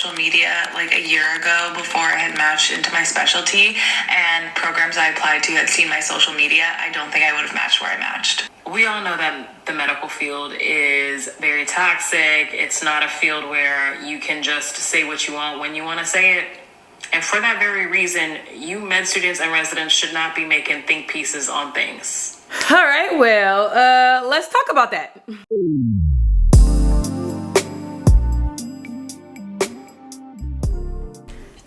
social media like a year ago before I had matched into my specialty, and programs I applied to had seen my social media, I don't think I would have matched where I matched. We all know that the medical field is very toxic. It's not a field where you can just say what you want when you want to say it. And for that very reason, you med students and residents should not be making think pieces on things. All right, well, let's talk about that.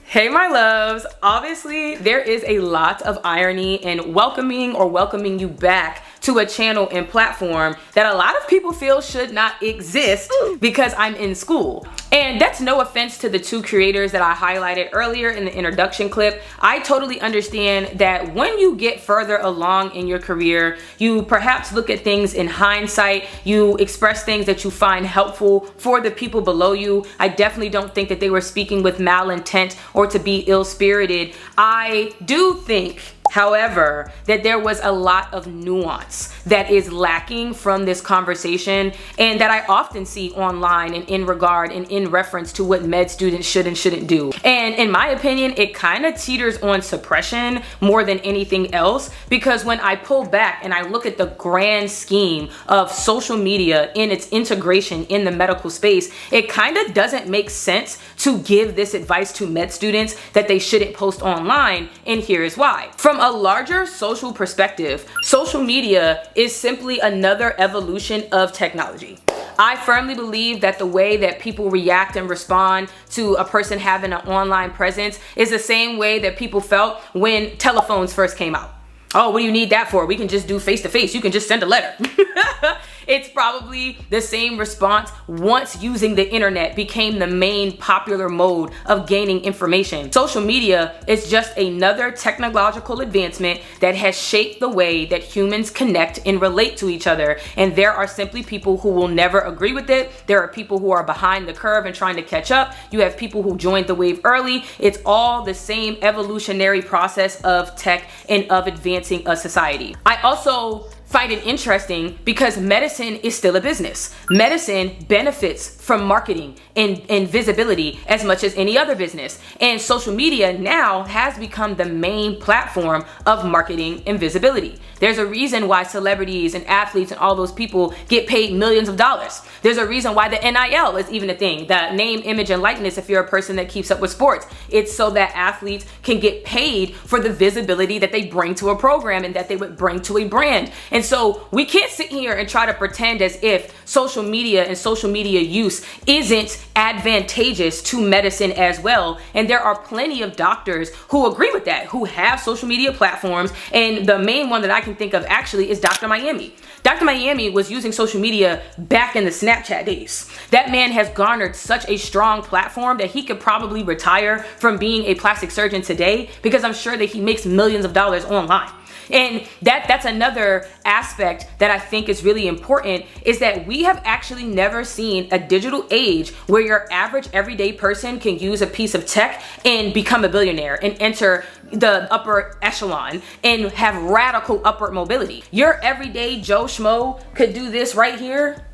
Hey, my loves. Obviously, there is a lot of irony in welcoming you back to a channel and platform that a lot of people feel should not exist because I'm in school. And that's no offense to the two creators that I highlighted earlier in the introduction clip. I totally understand that when you get further along in your career, you perhaps look at things in hindsight, you express things that you find helpful for the people below you. I definitely don't think that they were speaking with malintent or to be ill-spirited. I do think, however, that there was a lot of nuance that is lacking from this conversation, and that I often see online and in regard and in reference to what med students should and shouldn't do. And in my opinion, it kind of teeters on suppression more than anything else, because when I pull back and I look at the grand scheme of social media in its integration in the medical space, it kind of doesn't make sense to give this advice to med students that they shouldn't post online, and here is why. From a larger social perspective, social media is simply another evolution of technology. I firmly believe that the way that people react and respond to a person having an online presence is the same way that people felt when telephones first came out. Oh, what do you need that for? We can just do face-to-face. You can just send a letter. It's probably the same response once using the internet became the main popular mode of gaining information. Social media is just another technological advancement that has shaped the way that humans connect and relate to each other. And there are simply people who will never agree with it. There are people who are behind the curve and trying to catch up. You have people who joined the wave early. It's all the same evolutionary process of tech and of advancing a society. I also find it interesting because medicine is still a business. Medicine benefits from marketing and visibility as much as any other business. And social media now has become the main platform of marketing and visibility. There's a reason why celebrities and athletes and all those people get paid millions of dollars. There's a reason why the NIL is even a thing, the name, image, and likeness if you're a person that keeps up with sports. It's so that athletes can get paid for the visibility that they bring to a program and that they would bring to a brand. And so we can't sit here and try to pretend as if social media and social media use isn't advantageous to medicine as well. And there are plenty of doctors who agree with that, who have social media platforms. And the main one that I can think of actually is Dr. Miami. Dr. Miami was using social media back in the Snapchat days. That man has garnered such a strong platform that he could probably retire from being a plastic surgeon today, because I'm sure that he makes millions of dollars online. And that's another aspect that I think is really important, is that we have actually never seen a digital age where your average everyday person can use a piece of tech and become a billionaire and enter the upper echelon and have radical upward mobility. Your everyday Joe Schmo could do this right here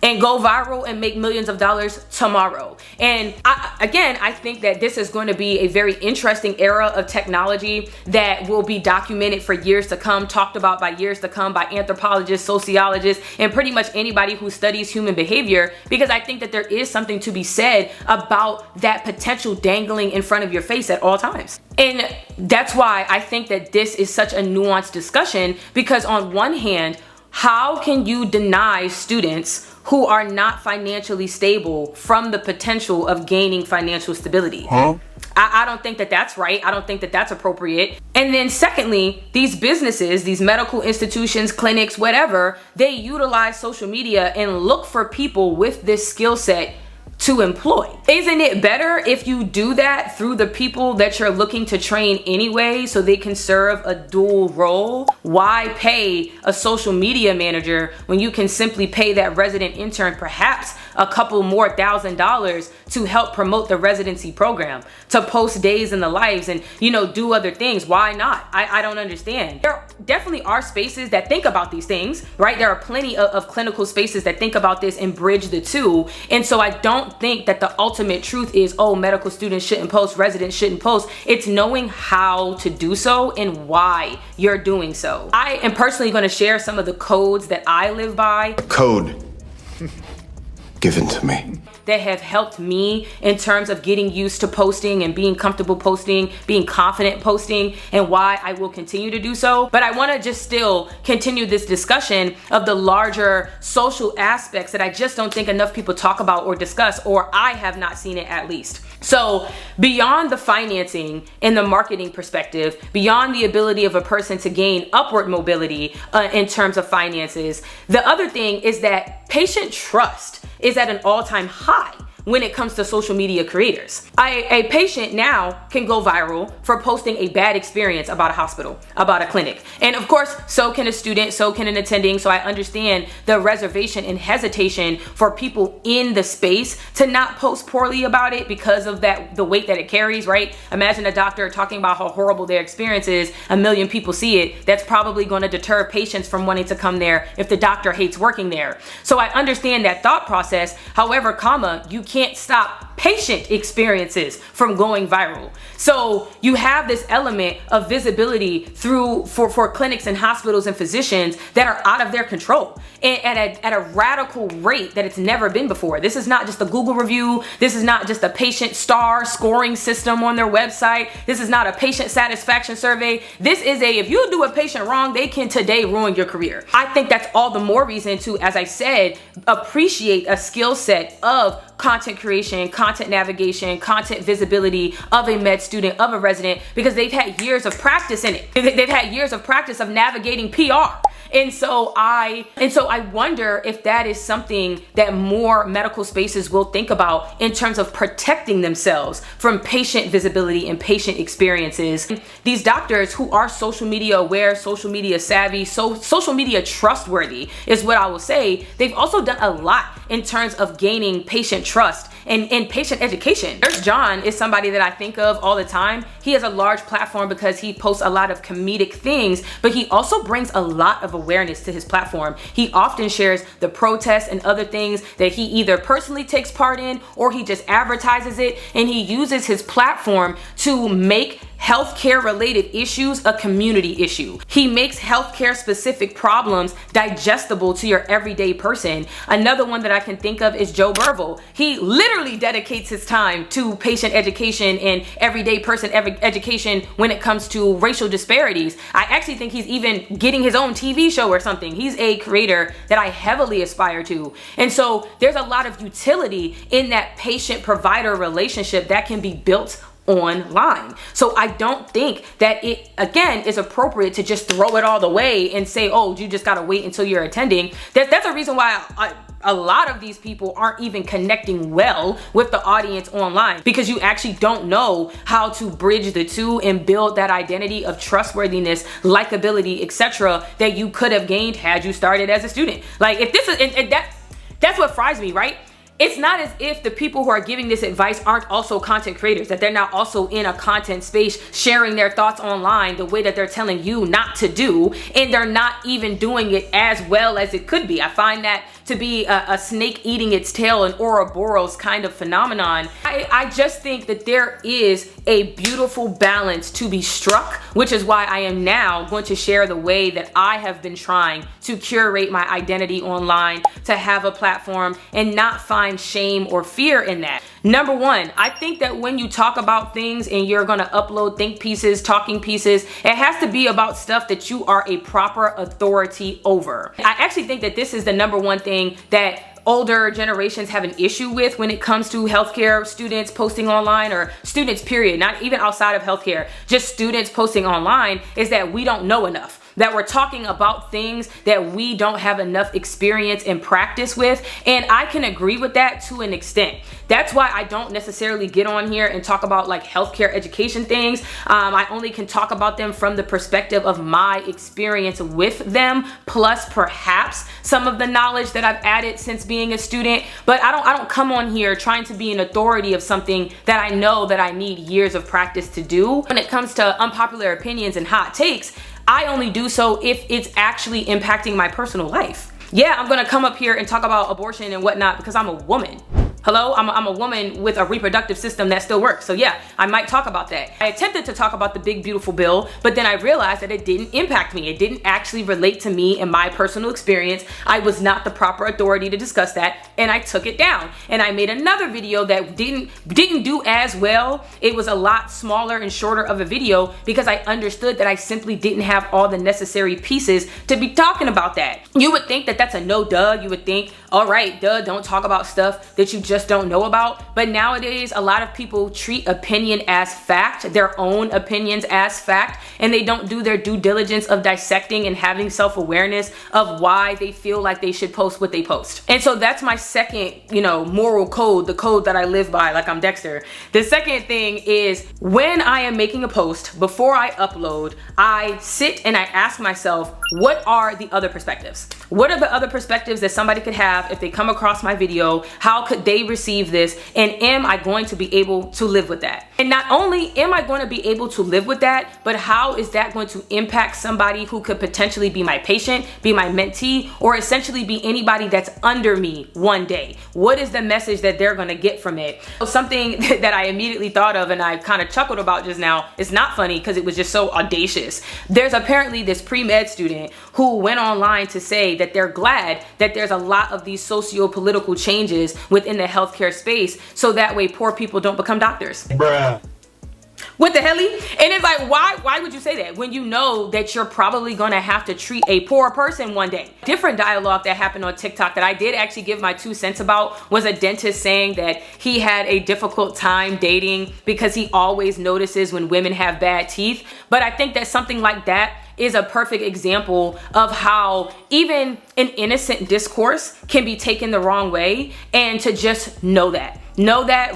and go viral and make millions of dollars tomorrow. And I think that this is going to be a very interesting era of technology that will be documented for years to come, talked about by years to come by anthropologists, sociologists, and pretty much anybody who studies human behavior, because I think that there is something to be said about that potential dangling in front of your face at all times. And that's why I think that this is such a nuanced discussion, because on one hand, how can you deny students who are not financially stable from the potential of gaining financial stability? I don't think that that's right. I don't think that that's appropriate. And then secondly, these businesses, these medical institutions, clinics, whatever, they utilize social media and look for people with this skill set to employ. Isn't it better if you do that through the people that you're looking to train anyway, so they can serve a dual role? Why pay a social media manager when you can simply pay that resident intern perhaps a couple more $1,000s to help promote the residency program, to post days in the lives and, do other things. Why not? I don't understand. There definitely are spaces that think about these things, right? There are plenty of clinical spaces that think about this and bridge the two. And so I don't think that the ultimate truth is, oh, medical students shouldn't post, residents shouldn't post. It's knowing how to do so and why you're doing so. I am personally going to share some of the codes that I live by. Code given to me. That have helped me in terms of getting used to posting and being comfortable posting, being confident posting, and why I will continue to do so. But I want to just still continue this discussion of the larger social aspects that I just don't think enough people talk about or discuss, or I have not seen it at least. So beyond the financing and the marketing perspective, beyond the ability of a person to gain upward mobility in terms of finances, the other thing is that patient trust is at an all-time high when it comes to social media creators. A patient now can go viral for posting a bad experience about a hospital, about a clinic. And of course, so can a student, so can an attending. So I understand the reservation and hesitation for people in the space to not post poorly about it because of the weight that it carries, right? Imagine a doctor talking about how horrible their experience is, 1 million people see it. That's probably gonna deter patients from wanting to come there if the doctor hates working there. So I understand that thought process. However, you can't stop patient experiences from going viral. So you have this element of visibility for clinics and hospitals and physicians that are out of their control and at a radical rate that it's never been before. This is not just a Google review. This is not just a patient star scoring system on their website. This is not a patient satisfaction survey. This is if you do a patient wrong, they can today ruin your career. I think that's all the more reason to, as I said, appreciate a skill set of content creation, content navigation, content visibility of a med student, of a resident, because they've had years of practice in it. They've had years of practice of navigating PR. And so I wonder if that is something that more medical spaces will think about in terms of protecting themselves from patient visibility and patient experiences. These doctors who are social media aware, social media savvy, social media trustworthy is what I will say. They've also done a lot in terms of gaining patient trust and patient education. Nurse John is somebody that I think of all the time. He has a large platform because he posts a lot of comedic things, but he also brings a lot of awareness to his platform. He often shares the protests and other things that he either personally takes part in or he just advertises it, and he uses his platform to make healthcare related issues a community issue. He makes healthcare specific problems digestible to your everyday person. Another one that I can think of is Joe Burville. He literally dedicates his time to patient education and everyday person education when it comes to racial disparities. I actually think he's even getting his own TV show or something. He's a creator that I heavily aspire to. And so there's a lot of utility in that patient-provider relationship that can be built online. So I don't think that it, again, is appropriate to just throw it all the way and say, oh, you just gotta wait until you're attending. That's a reason why a lot of these people aren't even connecting well with the audience online, because you actually don't know how to bridge the two and build that identity of trustworthiness, likability, etc. that you could have gained had you started as a student. Like, if this is, and that's what fries me, right? It's not as if the people who are giving this advice aren't also content creators, that they're not also in a content space sharing their thoughts online the way that they're telling you not to do, and they're not even doing it as well as it could be. I find that to be a snake eating its tail, an Ouroboros kind of phenomenon. I just think that there is a beautiful balance to be struck, which is why I am now going to share the way that I have been trying to curate my identity online, to have a platform and not find shame or fear in that. Number one, I think that when you talk about things and you're gonna upload think pieces, talking pieces, it has to be about stuff that you are a proper authority over. I actually think that this is the number one thing that older generations have an issue with when it comes to healthcare students posting online, or students period, not even outside of healthcare, just students posting online, is that we don't know enough. that we're talking about things that we don't have enough experience and practice with. And I can agree with that to an extent. That's why I don't necessarily get on here and talk about like healthcare education things. I only can talk about them from the perspective of my experience with them, plus perhaps some of the knowledge that I've added since being a student. But I don't come on here trying to be an authority of something that I know that I need years of practice to do. When it comes to unpopular opinions and hot takes, I only do so if it's actually impacting my personal life. Yeah, I'm gonna come up here and talk about abortion and whatnot because I'm a woman. Hello, I'm a woman with a reproductive system that still works. So yeah, I might talk about that. I attempted to talk about the big beautiful bill, but then I realized that it didn't impact me. It didn't actually relate to me and my personal experience. I was not the proper authority to discuss that, and I took it down. And I made another video that didn't do as well. It was a lot smaller and shorter of a video because I understood that I simply didn't have all the necessary pieces to be talking about that. You would think that that's a no duh. You would think, all right, duh, don't talk about stuff that you just don't know about. But nowadays, a lot of people treat opinion as fact, their own opinions as fact, and they don't do their due diligence of dissecting and having self-awareness of why they feel like they should post what they post. And so that's my second, moral code, the code that I live by, like I'm Dexter. The second thing is when I am making a post, before I upload, I sit and I ask myself, what are the other perspectives? What are the other perspectives that somebody could have if they come across my video? How could they receive this? And am I going to be able to live with that? And not only am I going to be able to live with that, but how is that going to impact somebody who could potentially be my patient, be my mentee, or essentially be anybody that's under me one day? What is the message that they're going to get from it? Something that I immediately thought of and I kind of chuckled about just now, it's not funny because it was just so audacious. There's apparently this pre-med student who went online to say that they're glad that there's a lot of these socio-political changes within the healthcare space so that way poor people don't become doctors. Bruh. What the hell? And it's like, why would you say that when you know that you're probably gonna have to treat a poor person one day? Different dialogue that happened on TikTok that I did actually give my 2 cents about was a dentist saying that he had a difficult time dating because he always notices when women have bad teeth. But I think that something like that is a perfect example of how even an innocent discourse can be taken the wrong way, and to just know that,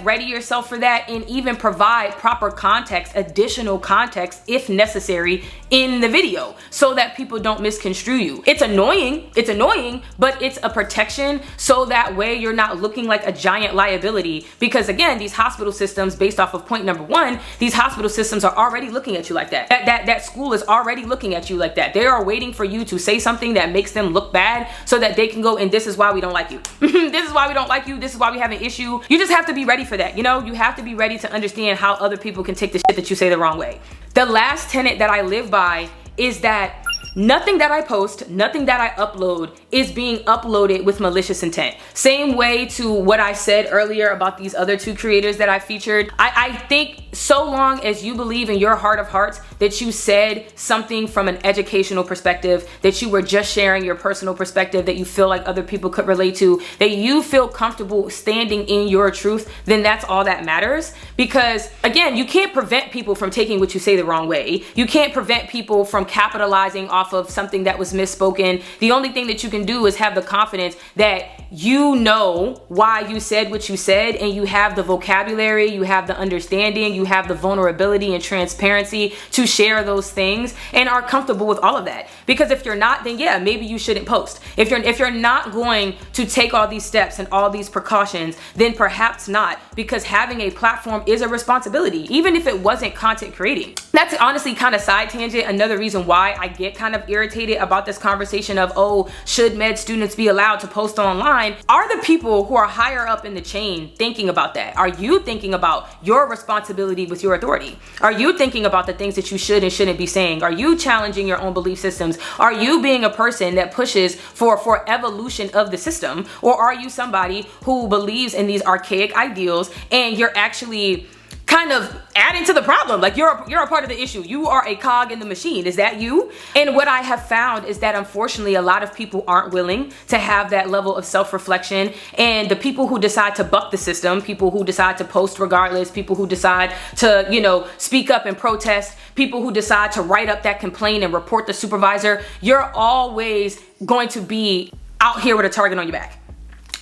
ready yourself for that, and even provide proper context, additional context if necessary in the video so that people don't misconstrue you. It's annoying, but it's a protection so that way you're not looking like a giant liability, because again, these hospital systems, based off of point number 1, these hospital systems are already looking at you like that. That school is already looking at you like that. They are waiting for you to say something that makes them look bad so that they can go, and this is why we don't like you. This is why we don't like you. This is why we have an issue. You just have to be ready for that. You have to be ready to understand how other people can take the shit that you say the wrong way. The last tenet that I live by is that nothing that I post, nothing that I upload is being uploaded with malicious intent. Same way to what I said earlier about these other 2 creators that I featured. I think so long as you believe in your heart of hearts that you said something from an educational perspective, that you were just sharing your personal perspective that you feel like other people could relate to, that you feel comfortable standing in your truth, then that's all that matters. Because again, you can't prevent people from taking what you say the wrong way. You can't prevent people from capitalizing off of something that was misspoken. The only thing that you can do is have the confidence that you know why you said what you said, and you have the vocabulary, you have the understanding, you have the vulnerability and transparency to share those things, and are comfortable with all of that. Because if you're not, then yeah, maybe you shouldn't post. If you're not going to take all these steps and all these precautions, then perhaps not, because having a platform is a responsibility, even if it wasn't content creating. That's honestly kind of side tangent. Another reason why I get kind of irritated about this conversation of, oh, should med students be allowed to post online? Are the people who are higher up in the chain thinking about that? Are you thinking about your responsibility with your authority? Are you thinking about the things that you should and shouldn't be saying? Are you challenging your own belief systems? Are you being a person that pushes for evolution of the system? Or are you somebody who believes in these archaic ideals and you're actually kind of adding to the problem. Like you're a part of the issue. You are a cog in the machine. Is that you? And what I have found is that unfortunately a lot of people aren't willing to have that level of self-reflection, and the people who decide to buck the system, people who decide to post regardless, people who decide to, you know, speak up and protest, people who decide to write up that complaint and report the supervisor, you're always going to be out here with a target on your back.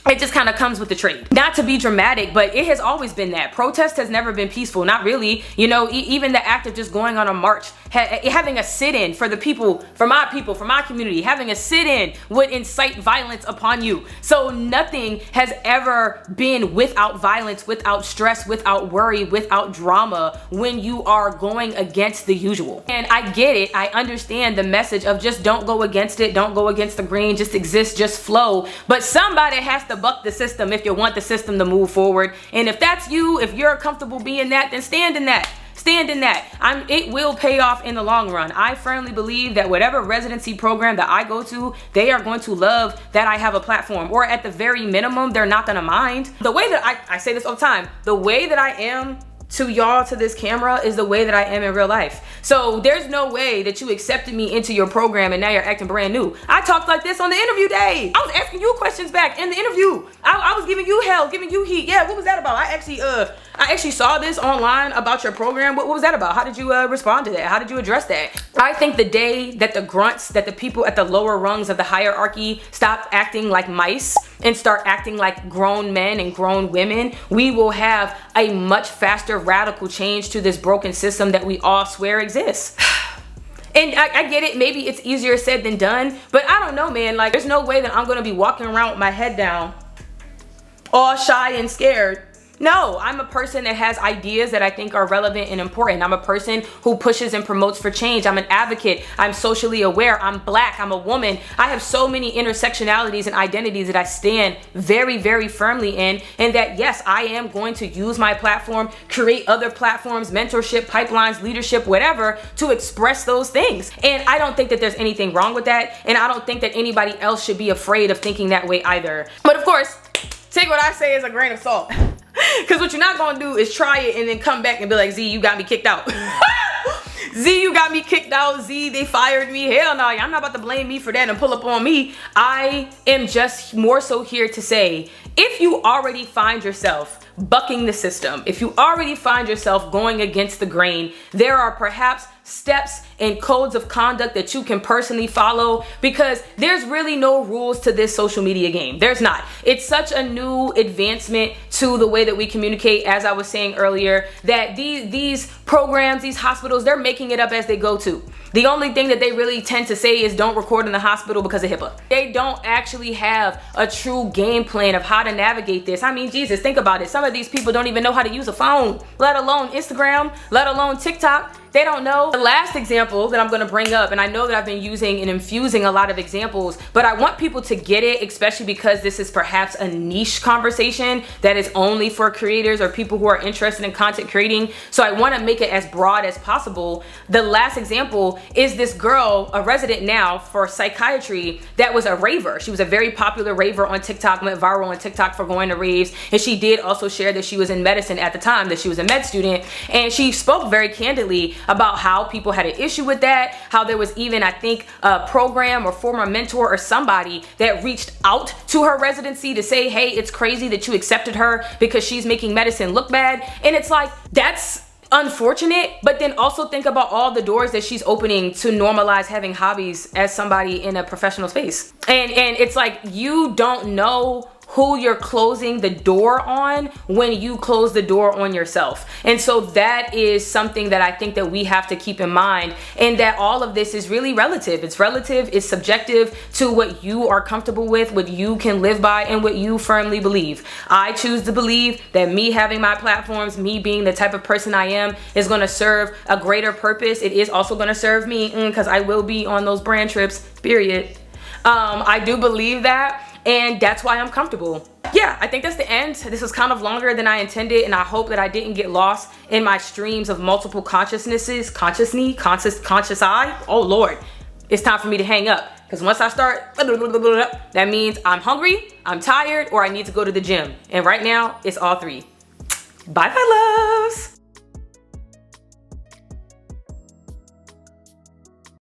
It just kind of comes with the trade. Not to be dramatic, but it has always been that. Protest has never been peaceful, not really. You know, even the act of just going on a march, having a sit-in for the people, for my community, having a sit-in would incite violence upon you. So nothing has ever been without violence, without stress, without worry, without drama when you are going against the usual. And I get it. I understand the message of just don't go against it, don't go against the grain, just exist, just flow. But somebody has to buck the system if you want the system to move forward. And if that's you, if you're comfortable being that, then stand in that. Stand in that. It will pay off in the long run. I firmly believe that whatever residency program that I go to, they are going to love that I have a platform, or at the very minimum, they're not gonna mind. The way that I say this all the time, the way that I am to y'all, to this camera, is the way that I am in real life. So there's no way that you accepted me into your program and now you're acting brand new. I talked like this on the interview day. I was asking you questions back in the interview. I was giving you hell, giving you heat. Yeah, what was that about? I actually saw this online about your program. What was that about? How did you respond to that? How did you address that? I think the day that the grunts, that the people at the lower rungs of the hierarchy stop acting like mice and start acting like grown men and grown women, we will have a much faster radical change to this broken system that we all swear exists. And I get it, maybe it's easier said than done, but I don't know, man. Like, there's no way that I'm gonna be walking around with my head down, all shy and scared. No, I'm a person that has ideas that I think are relevant and important. I'm a person who pushes and promotes for change. I'm an advocate. I'm socially aware. I'm black. I'm a woman. I have so many intersectionalities and identities that I stand very, very firmly in. And that, yes, I am going to use my platform, create other platforms, mentorship, pipelines, leadership, whatever, to express those things. And I don't think that there's anything wrong with that. And I don't think that anybody else should be afraid of thinking that way either. But of course, take what I say as a grain of salt. Because what you're not going to do is try it and then come back and be like, Z, you got me kicked out. Z, you got me kicked out. Z, they fired me. Hell no, y'all not about to blame me for that and pull up on me. I am just more so here to say, if you already find yourself bucking the system, if you already find yourself going against the grain, there are perhaps steps and codes of conduct that you can personally follow, because there's really no rules to this social media game. There's not. It's such a new advancement to the way that we communicate, as I was saying earlier, that these programs, these hospitals, they're making it up as they go to. The only thing that they really tend to say is don't record in the hospital because of HIPAA. They don't actually have a true game plan of how to navigate this. I mean, Jesus, think about it. Some of these people don't even know how to use a phone, let alone Instagram, let alone TikTok. They don't know. The last example that I'm going to bring up, and I know that I've been using and infusing a lot of examples, but I want people to get it, especially because this is perhaps a niche conversation that is only for creators or people who are interested in content creating. So I want to make it as broad as possible. The last example is this girl, a resident now for psychiatry, that was a raver. She was a very popular raver on TikTok, went viral on TikTok for going to raves. And she did also share that she was in medicine at the time, that she was a med student. And she spoke very candidly about how people had an issue with that, how there was even, I think, a program or former mentor or somebody that reached out to her residency to say, hey, it's crazy that you accepted her because she's making medicine look bad. And it's like, that's unfortunate, but then also think about all the doors that she's opening to normalize having hobbies as somebody in a professional space. And it's like, you don't know who you're closing the door on when you close the door on yourself. And so that is something that I think that we have to keep in mind, and that all of this is really relative. It's relative, it's subjective to what you are comfortable with, what you can live by, and what you firmly believe. I choose to believe that me having my platforms, me being the type of person I am, is going to serve a greater purpose. It is also going to serve me because I will be on those brand trips, period. I do believe that. And that's why I'm comfortable. Yeah, I think that's the end. This was kind of longer than I intended, and I hope that I didn't get lost in my streams of multiple consciousnesses. Conscious eye. Oh Lord, it's time for me to hang up. Because once I start, that means I'm hungry, I'm tired, or I need to go to the gym. And right now, it's all three. Bye, my loves.